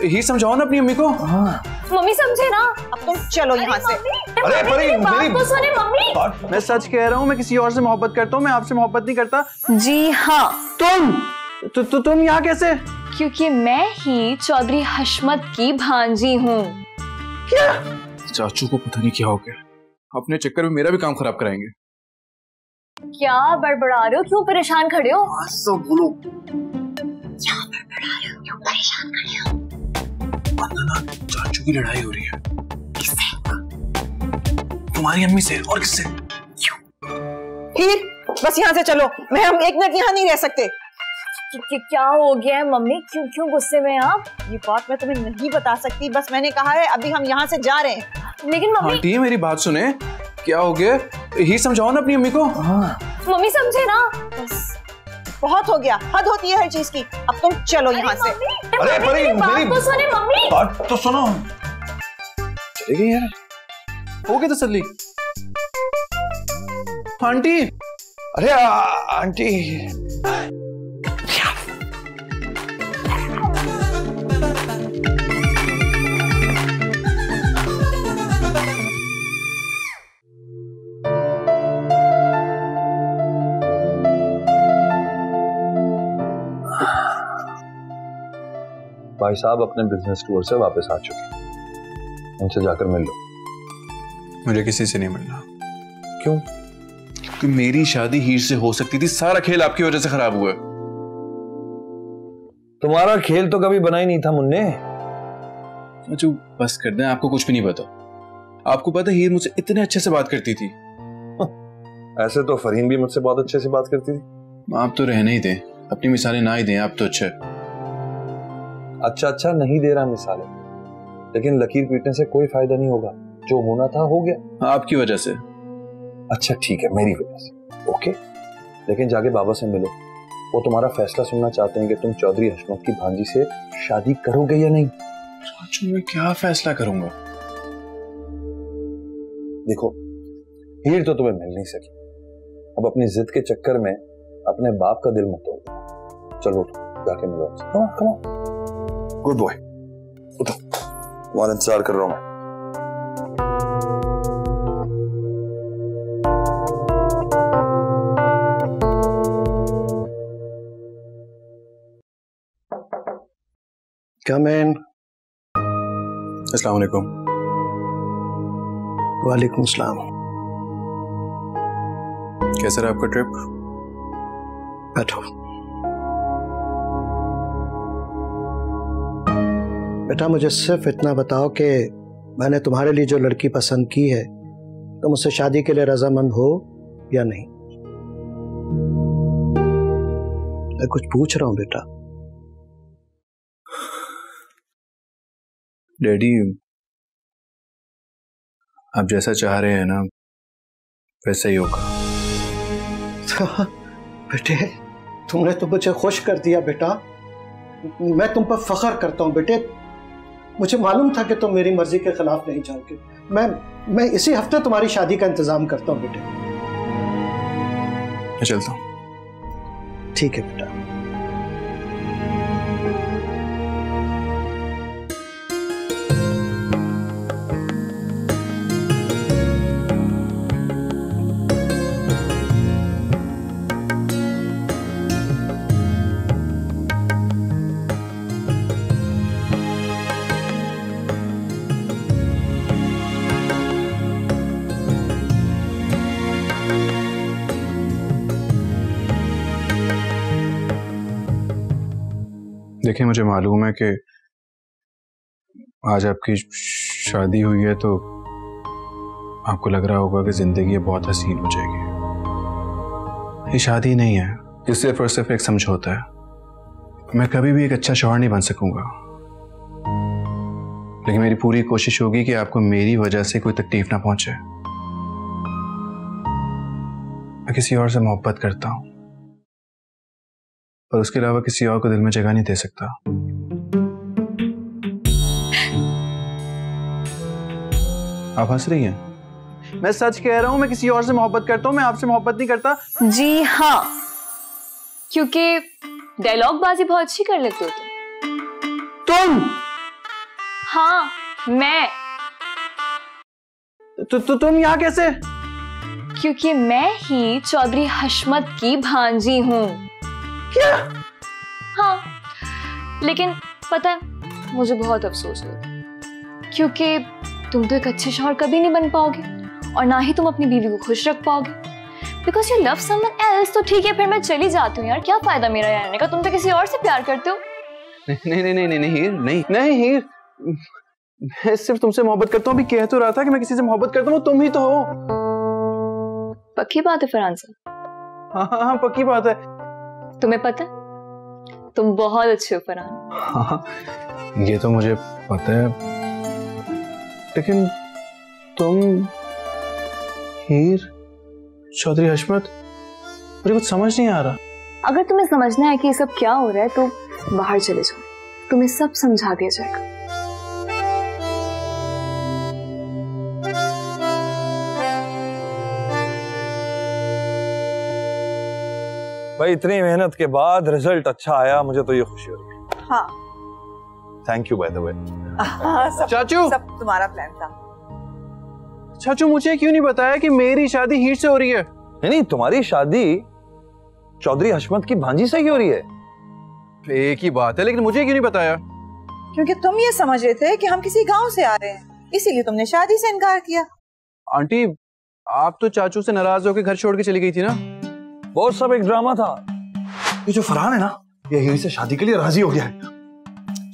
ही समझाओ ना अपनी अम्मी को। हाँ मम्मी समझे ना। अब तुम चलो यहाँ से। अरे मेरी बात तो सुने मम्मी। मैं सच कह रहा हूँ, मैं किसी और से मोहब्बत करता हूँ, मैं आपसे मोहब्बत नहीं करता। जी हाँ। तुम यहाँ कैसे? क्योंकि मैं ही चौधरी हशमत की भांजी हूँ। क्या? चाचू को पता नहीं क्या हो गया, अपने चक्कर में मेरा भी काम खराब कराएंगे। क्या बड़बड़ा रहे हो, क्यों परेशान खड़े हो? सब बोलो। क्या बड़बड़ा रहे हो, क्यों परेशान खड़े हो? वंदना, चाचू की लड़ाई हो रही है। किससे? तुम्हारी अम्मी से। और किससे? हीर, बस यहाँ से चलो, मैं हम एक मिनट यहाँ नहीं रह सकते। क्या हो गया है मम्मी, क्यों गुस्से में आप? ये बात मैं तुम्हें नहीं बता सकती, बस मैंने कहा है अभी हम यहाँ से जा रहे हैं। लेकिन मम्मी। आंटी मेरी बात सुने, क्या हो गया? ही समझाओ ना अपनी अम्मी को। हाँ मम्मी समझे ना। बस बहुत हो गया, हद होती है हर चीज की। अब तुम चलो यहाँ से। अरे मेरी बात तो सुने मम्मी। बात तो सुनो। चली गई यार, हो गई तसल्ली। आंटी, अरे आंटी भाई साहब अपने बिजनेस टूर से वापस आ चुके हैं, उनसे जाकर मिल लो। मुझे किसी से नहीं मिलना। क्यों? क्योंकि मेरी शादी हीर से हो सकती थी, सारा खेल आपकी वजह से खराब हुआ। तुम्हारा खेल तो कभी बना ही नहीं था मुन्ने। जो बस कर दें, आपको कुछ भी नहीं पता। आपको पता हीर मुझसे इतने अच्छे से बात करती थी। ऐसे तो फरहीन भी मुझसे बहुत अच्छे से बात करती थी। आप तो रहने ही दें, अपनी मिसालें ना ही दें, आप तो अच्छा नहीं दे रहा मिसालें, लेकिन लकीर पीटने से कोई फायदा नहीं होगा। जो होना था हो गया, आपकी वजह से। अच्छा ठीक है, मेरी वजह से, ओके। लेकिन जाके बाबा से मिलो, वो तुम्हारा फैसला सुनना चाहते हैं कि तुम चौधरी हशमत की भांजी से शादी करोगे या नहीं। चाचू मैं क्या फैसला करूंगा? देखो, हीर तो तुम्हें मिल नहीं सकी, अब अपनी जिद के चक्कर में अपने बाप का दिल मत तोड़ो। चलो जाके मिलो। कम ऑन गुड बॉय, उठो, तुम्हारा इंतजार कर रहा हूं मैं। कम इन। अस्सलाम वालेकुम। वालेकुम सलाम। कैसा रहा आपका ट्रिप? बैठो। बेटा मुझे सिर्फ इतना बताओ कि मैंने तुम्हारे लिए जो लड़की पसंद की है, तुम उससे शादी के लिए रजामंद हो या नहीं? मैं कुछ पूछ रहा हूं बेटा। डैडी, आप जैसा चाह रहे हैं ना वैसा ही होगा। बेटे तुमने तो मुझे खुश कर दिया बेटा, मैं तुम पर फख्र करता हूं बेटे। मुझे मालूम था कि तुम मेरी मर्जी के खिलाफ नहीं जाओगे। मैं इसी हफ्ते तुम्हारी शादी का इंतजाम करता हूं बेटे। मैं चलता हूं। ठीक है बेटा। देखिए, मुझे मालूम है कि आज आपकी शादी हुई है तो आपको लग रहा होगा कि जिंदगी बहुत हसीन हो जाएगी। ये शादी नहीं है, ये सिर्फ और सिर्फ एक समझौता है। मैं कभी भी एक अच्छा शौहर नहीं बन सकूंगा, लेकिन मेरी पूरी कोशिश होगी कि आपको मेरी वजह से कोई तकलीफ ना पहुंचे। मैं किसी और से मोहब्बत करता हूं और उसके अलावा किसी और को दिल में जगह नहीं दे सकता। आप हंस रही हैं? मैं सच कह रहा हूं, मैं किसी और से मोहब्बत करता हूं, मैं आपसे मोहब्बत नहीं करता। जी हाँ, क्योंकि डायलॉग बाजी बहुत अच्छी कर लेते हो तुम। हाँ मैं। तुम यहाँ कैसे? क्योंकि मैं ही चौधरी हशमत की भांजी हूँ। क्या? हाँ, लेकिन पता है मुझे बहुत अफसोस होता है, क्योंकि तुम तो एक अच्छे शौहर कभी नहीं बन पाओगे और ना ही तुम अपनी बीवी को खुश रख पाओगे। Because you love someone else. तो ठीक है, फिर मैं चली जाती हूँ यार, क्या फायदा मेरा रहने का? तुम तो किसी और से प्यार करते हो। नहीं नहीं नहीं नहीं नहीं हीर, नहीं हीर, मैं सिर्फ तुमसे मोहब्बत करता हूँ। अभी कह तो रहा था कि मैं किसी से मोहब्बत करता हूँ, तुम ही तो हो। पक्की बात है फरहान साहब? हाँ, पक्की बात है। तुम्हें पता है तुम बहुत अच्छे हो फरहान। हाँ, ये तो मुझे पता है, लेकिन तुम हीर चौधरी हशमत, मुझे कुछ समझ नहीं आ रहा। अगर तुम्हें समझना है कि ये सब क्या हो रहा है तो बाहर चले जाओ, तुम्हें सब समझा दिया जाएगा। भाई इतनी मेहनत के बाद रिजल्ट अच्छा आया, मुझे तो ये खुशी हो रही है। हाँ, thank you by the way. चाचू, सब तुम्हारा प्लान था। चाचू मुझे क्यों नहीं बताया कि मेरी शादी हीर से हो रही है? नहीं, तुम्हारी शादी चौधरी हशमत की भांजी से क्यों हो रही है? एक ही बात है, लेकिन मुझे क्यों नहीं बताया? क्योंकि तुम ये समझ रहे थे कि हम किसी गांव से आ रहे हैं, इसीलिए तुमने शादी से इनकार किया। आंटी, आप तो चाचू से नाराज होकर घर छोड़ के चली गई थी ना? वो सब एक ड्रामा था। ये जो फरहान है ना, ये हीर से शादी के लिए राजी हो गया है।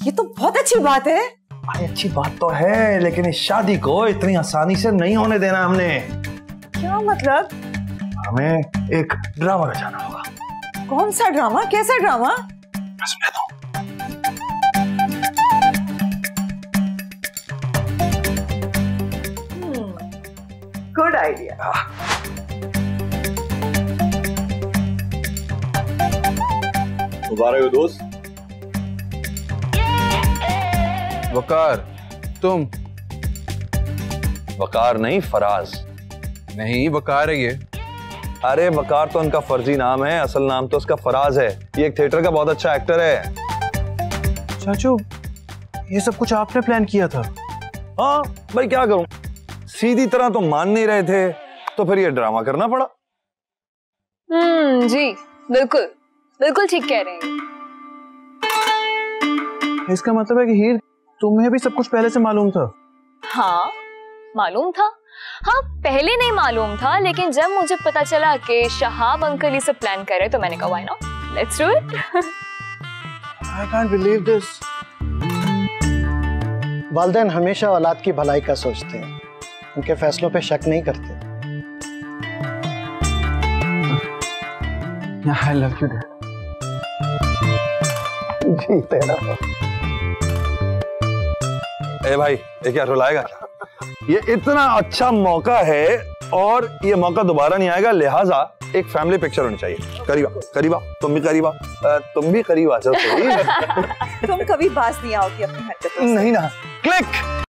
ये तो बहुत अच्छी बात है। भाई अच्छी बात तो है, लेकिन इस शादी को इतनी आसानी से नहीं होने देना हमने। क्या मतलब? हमें एक ड्रामा रचाना होगा। कौन सा ड्रामा? कैसा ड्रामा? मैं समझाता हूँ। Good idea. मुबारक हो दोस्त। वकार, तुम? वकार नहीं, फराज। नहीं, वकार है ये। अरे वकार तो उनका फर्जी नाम है, असल नाम तो उसका फराज है। ये एक थिएटर का बहुत अच्छा एक्टर है। चाचू, ये सब कुछ आपने प्लान किया था? हाँ भाई, क्या करूं, सीधी तरह तो मान नहीं रहे थे, तो फिर ये ड्रामा करना पड़ा। जी बिल्कुल बिल्कुल ठीक कह रहे हैं। इसका मतलब है कि हीर, तुम्हें भी सब कुछ पहले से मालूम था? हाँ मालूम था। हाँ, पहले नहीं मालूम था, लेकिन जब मुझे पता चला कि शहाब अंकल ये सब प्लान कर रहे तो मैंने कहा why not, let's do it. I can't believe this. वालिदैन हमेशा औलाद की भलाई का सोचते हैं, उनके फैसलों पे शक नहीं करते। I love you, Dad. जी तेरा। ए भाई, ये क्या रुलाएगा क्या? ये इतना अच्छा मौका है और ये मौका दोबारा नहीं आएगा, लिहाजा एक फैमिली पिक्चर होनी चाहिए। करीबा, करीबा, तुम भी करीबा, तुम भी करीब आ जाओ। तुम कभी बाज नहीं आओगी अपनी हरकतों से। नहीं ना, क्लिक।